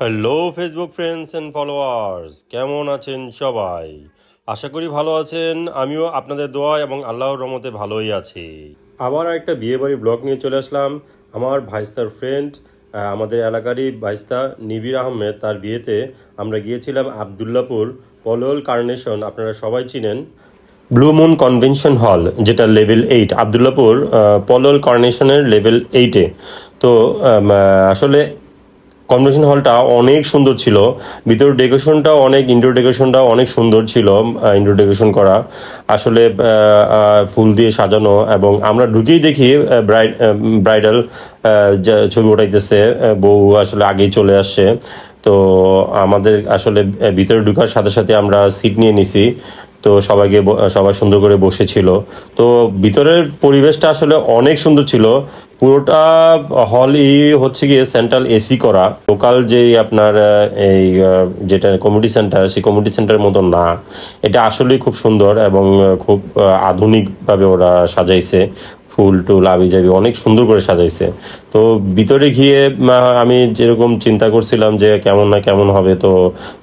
Hello Facebook friends and followers, কেমন আছেন সবাই? আশা করি ভালো আছেন। আমিও আপনাদের দোয়া এবং আল্লাহর রহমতে ভালোই আছি। আবার একটা বিয়েবাড়ি ব্লগ নিয়ে চলে আসলাম। আমার ভাইস্তার ফ্রেন্ড, আমাদের এলাকারই ভাইস্তা নিবির আহমেদ, তার বিয়েতে আমরা গিয়েছিলাম আবদুল্লাপুর পলল কার্নেশন, আপনারা সবাই চিনেন, ব্লু মুন কনভেনশন হল, যেটা লেভেল 8 আবদুল্লাপুর পলল কার্নেশনের লেভেল 8-এ। তো আসলে কনভেনশন হলটা অনেক সুন্দর ছিল। ভিতর ডেকোরেশনটাও অনেক, ইনডোর ডেকোরেশনটাও অনেক সুন্দর ছিল। ইনডোর ডেকোরেশন করা আসলে ফুল দিয়ে সাজানো, এবং আমরা ঢুকেই দেখি ব্রাইডাল ছবি ওঠাইতেছে। বউ আসলে আগেই চলে আসছে। তো আমাদের আসলে ভিতরে ঢুকার সাথে সাথে আমরা সিট নিয়ে নিছি। তো সবাই সুন্দর করে বসেছিল। তো ভিতরের পরিবেশটা আসলে অনেক সুন্দর ছিল। পুরোটা হলই হচ্ছে গিয়ে সেন্ট্রাল এসি করা। লোকাল যেই আপনার যেটা কমিউনিটি সেন্টার, সেই কমিউনিটি সেন্টারের মতো না। এটা আসলেই খুব সুন্দর এবং খুব আধুনিকভাবে ওরা সাজাইছে। ফুল টুল আবি যাবি অনেক সুন্দর করে সাজাইছে। তো ভিতরে গিয়ে আমি যেরকম চিন্তা করছিলাম যে কেমন না কেমন হবে, তো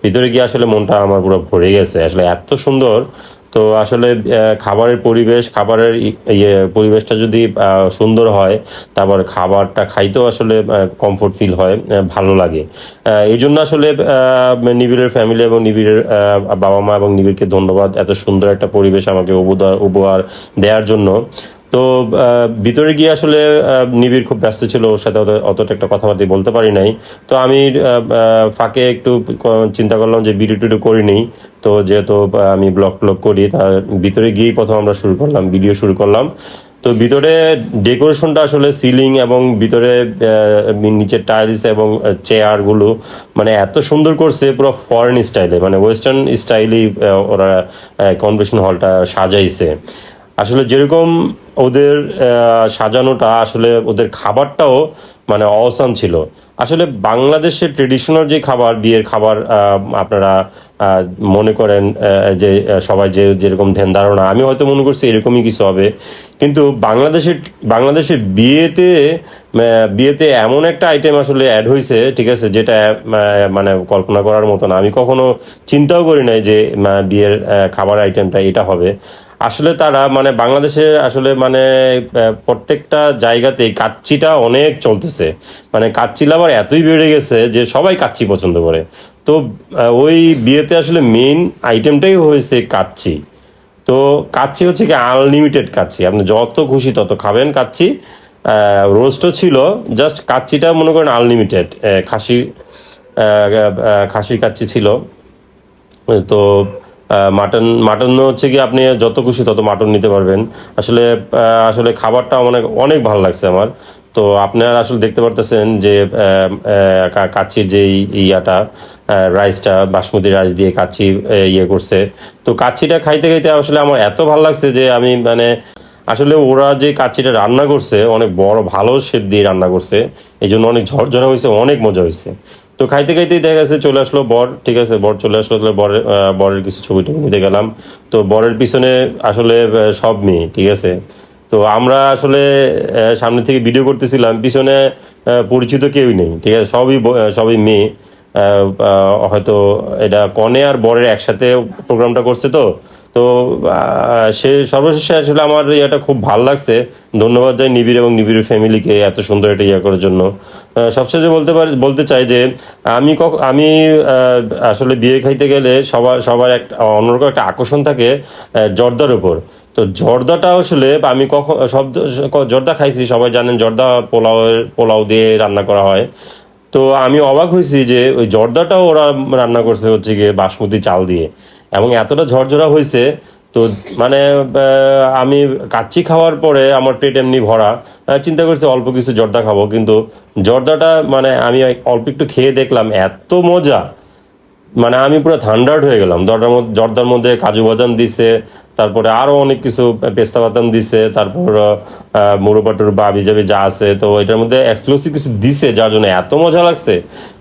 ভিতরে গিয়ে আসলে মনটা আমার পুরো ভরে গেছে, আসলে এত সুন্দর। তো আসলে খাবারের পরিবেশটা যদি সুন্দর হয়, তারপর খাবারটা খাইতেও আসলে কমফোর্ট ফিল হয়, ভালো লাগে। এই জন্য আসলে নিবিড়ের ফ্যামিলি এবং নিবিড়ের বাবা মা এবং নিবিড়কে ধন্যবাদ এত সুন্দর একটা পরিবেশ আমাকে উপহার দেওয়ার জন্য। তো ভিতরে গিয়ে আসলে নিবিড় খুব ব্যস্ত ছিল, ওর সাথে অতটা একটা কথাবার্তা বলতে পারি নাই। তো আমি ফাঁকে একটু চিন্তা করলাম যে ভিডিও টিডিও করি নিই। তো যেহেতু আমি ব্লগ করি, তার ভিতরে গিয়েই প্রথম আমরা ভিডিও শুরু করলাম। তো ভিতরে ডেকোরেশনটা আসলে সিলিং এবং ভিতরে নিচের টাইলস এবং চেয়ারগুলো মানে এত সুন্দর করছে, পুরো ফরেন স্টাইলে, মানে ওয়েস্টার্ন স্টাইলেই ওরা কনভেনশন হলটা সাজাইছে। আসলে যেরকম ওদের সাজানোটা, আসলে ওদের খাবারটাও মানে অসাম ছিল। আসলে বাংলাদেশের ট্রেডিশনাল যে খাবার, বিয়ের খাবার, আপনারা আহ, মনে করেন যে সবাই যেরকম ধ্যান ধারণা, আমি হয়তো মনে করছি এরকমই কিছু হবে। কিন্তু বাংলাদেশের বিয়েতে এমন একটা আইটেম আসলে অ্যাড হয়েছে, ঠিক আছে, যেটা মানে কল্পনা করার মতো না। আমি কখনো চিন্তাও করি নাই যে বিয়ের খাবার আইটেমটা এটা হবে। আসলে তারা মানে বাংলাদেশে আসলে মানে প্রত্যেকটা জায়গাতেই কাচ্চিটা অনেক চলতেছে। মানে কাচ্চি লাভার এতই বেড়ে গেছে যে সবাই কাচ্চি পছন্দ করে। তো ওই বিয়েতে আসলে মেইন আইটেমটাই হয়েছে কাচ্চি। তো কাচ্চি হচ্ছে কি আনলিমিটেড কাচ্চি, আপনি যত খুশি তত খাবেন কাচ্চি। রোস্টও ছিল, জাস্ট কাচ্চিটা মনে করেন আনলিমিটেড। খাসির কাচ্চি ছিল। তো মাটন হচ্ছে কি আপনি যত খুশি তত মাটন নিতে পারবেন। আসলে খাবারটা অনেক অনেক ভালো লাগছে আমার। তো আপনারা আসলে দেখতে পারতেছেন যে কাচ্চির যে ইয়াটা, রাইসটা বাসমতি রাইস দিয়ে কাচ্চি ইয়ে করছে। তো কাচ্চিটা খাইতে খাইতে আসলে আমার এত ভালো লাগছে যে আমি মানে আসলে ওরা যে কাচ্চিটা রান্না করছে অনেক বড় ভালো শেপ দিয়ে রান্না করছে, এই জন্য অনেক ঝরঝরা হয়েছে, অনেক মজা হয়েছে। তো খাইতে খাইতেই দেখা গেছে চলে আসলো বর, ঠিক আছে, বর চলে আসলো। তাহলে বরের কিছু ছবি টবি নিতে গেলাম। তো বরের পিছনে আসলে সব মেয়ে, ঠিক আছে। তো আমরা আসলে সামনে থেকে ভিডিও করতেছিলাম, পিছনে পরিচিত কেউই নেই, ঠিক আছে, সবই মেয়ে। হয়তো এটা কনে আর বরের একসাথে প্রোগ্রামটা করছে। তো তো সে সর্বশেষে আসলে আমার ইয়েটা খুব ভালো লাগছে। ধন্যবাদ যাই নিবিড় এবং নিবিড়ের ফ্যামিলিকে এত সুন্দর একটা ইয়ে করার জন্য। সবশেষে বলতে চাই যে আমি আসলে বিয়ে খাইতে গেলে সবার একটা অন্যরকম একটা আকর্ষণ থাকে জর্দার উপর। তো জর্দাটা আসলে আমি জর্দা খাইছি, সবাই জানেন জর্দা পোলাও দিয়ে রান্না করা হয়। তো আমি অবাক হয়েছি যে ওই জর্দাটাও ওরা রান্না করছে হচ্ছে গিয়ে বাসমতি চাল দিয়ে, এবং এতটা ঝরঝরা হয়েছে। তো মানে আমি কাচ্চি খাওয়ার পরে আমার পেট এমনি ভরা, চিন্তা করছি অল্প কিছু জর্দা খাবো, কিন্তু জর্দাটা মানে আমি অল্প একটু খেয়ে দেখলাম এত মজা, মানে আমি পুরো থান্ডার্ড হয়ে গেলাম। জর্দার মধ্যে কাজু বাদাম দিছে, তারপরে আরো অনেক কিছু পেস্তা বাদাম দিছে, তারপর মুড়ো পাটুর বা আবিজাবি যা আছে, তো এটার মধ্যে এক্সক্লুসিভ কিছু দিছে যার জন্য এত মজা লাগছে।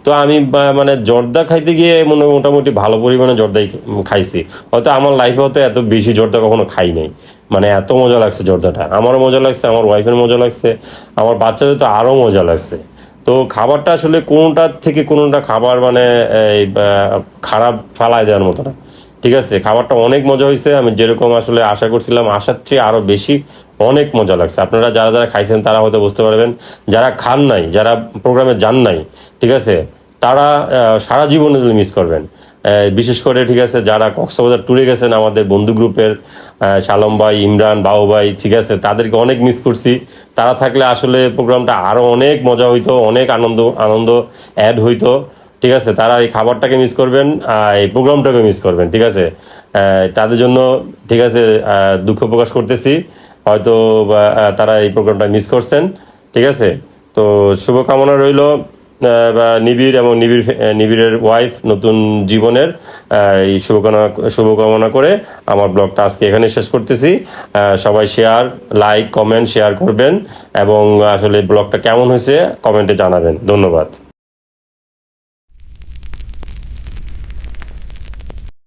তো আমি মানে জর্দা খাইতে গিয়ে মোটামুটি ভালো পরিমাণে জর্দাই খাইছি। হয়তো আমার লাইফে হয়তো এত বেশি জর্দা কখনো খাই নাই। মানে এত মজা লাগছে জর্দাটা, আমারও মজা লাগছে, আমার ওয়াইফের মজা লাগছে, আমার বাচ্চাদের তো আরো মজা লাগছে। তো খাবারটা আসলে কোনোটার থেকে কোনোটা খাবার মানে এই, খারাপ ফালায় দেওয়ার মতো না। ঠিক আছে, খাবারটা অনেক মজা হয়েছে, আমি যেরকম আসলে আশা করছিলাম আসার চেয়ে আরো বেশি অনেক মজা লাগছে। আপনারা যারা যারা খাইছেন তারা হয়তো বুঝতে পারবেন, যারা খান নাই, যারা প্রোগ্রামে যান নাই, ঠিক আছে, তারা সারা জীবনে মিস করবেন। বিশেষ করে ঠিক আছে যারা কক্সবাজার ট্যুরে গেছেন আমাদের বন্ধু গ্রুপের, শালম ভাই, ইমরান, বাবু ভাই, ঠিক আছে, তাদেরকে অনেক মিস করছি। তারা থাকলে আসলে প্রোগ্রামটা আরো অনেক মজা হইতো, অনেক আনন্দ আনন্দ অ্যাড হইতো। ঠিক আছে, তারা এই খাবারটাকে মিস করবেন, এই প্রোগ্রামটাকে মিস করবেন। ঠিক আছে, তাদের জন্য ঠিক আছে দুঃখ প্রকাশ করতেছি, হয়তো তারা এই প্রোগ্রামটা মিস করছেন। ঠিক আছে, তো শুভকামনা রইল বা নিবিড় এবং নিবিড়ের ওয়াইফ নতুন জীবনের, এই শুভকামনা করে আমার ব্লগটা আজকে এখানে শেষ করতেছি। সবাই শেয়ার, লাইক, কমেন্ট, শেয়ার করবেন এবং আসলে ব্লগটা কেমন হয়েছে কমেন্টে জানাবেন। ধন্যবাদ।